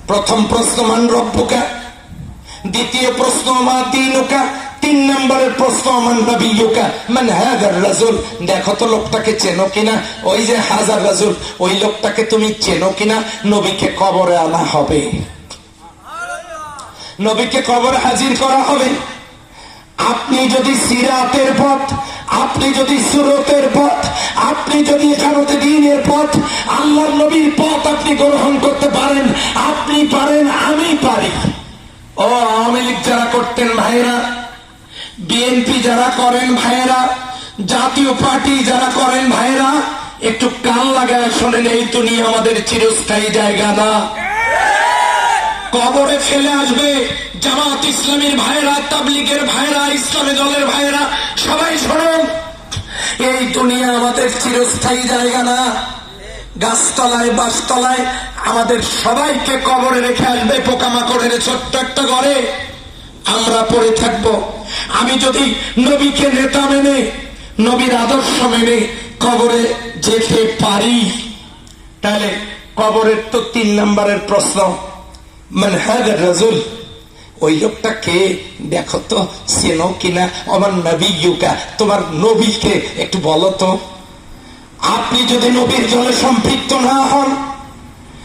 প্রথম প্রশ্ন মান রব্বুকা, দ্বিতীয় প্রশ্ন মা দীনুকা, 3 নম্বরের প্রশ্ন মান নবিয়ুকা মান হাযার রাজুল। দেখো তো লোকটাকে চেনো কিনা, ওই যে হাজার রাজুল, ওই লোকটাকে তুমি চেনো কিনা। নবীকে কবরে আনা হবে, নবীকে কবরে হাজির করা হবে। আপনি যদি সিরাতের পথ, আপনি যদি সুরতের পথ, আপনি যদি একামতে দ্বীনের পথ, আল্লাহর নবীর পথ আপনি গ্রহণ করতে পারেন, আপনি পারেন, আমি পারি। ও আওয়ামী লীগ যারা করতেন ভাইরা, বিএনপি যারা করেন ভাইরা, জাতীয় পার্টি যারা করেন ভাইরা, একটু কান লাগায় শোনেন, এই দুনিয়া আমাদের চিরস্থায়ী জায়গা না। কবরে ফেলে আসবে। জামাত ইসলামীর ভাইরা, তাবলীগের ভাইরা, ইসলামী দলের ভাইরা, সবাই শোনেন, এই দুনিয়া আমাদের চিরস্থায়ী জায়গা না। গাছতলায় বাসতলায় আমাদের সবাইকে কবরে রেখে আসবে পোকামাকড়ের ছোট্ট একটা ঘরে, আমরা পড়ে থাকব। আমি যদি নবীকে নেতা মেনে, নবীর আদর্শ মেনে কবরে যেতে পারি, তাহলে কবরের তো 3 নম্বরের প্রশ্ন মান হাযার রাজুল, ওই লোকটা কে, দেখো তো চেনো কিনা। আমার নবিয়ুকা, তোমার নবীকে একটু বলো তো। আপনি যদি নবীর জন্য সম্পৃক্ত না হন,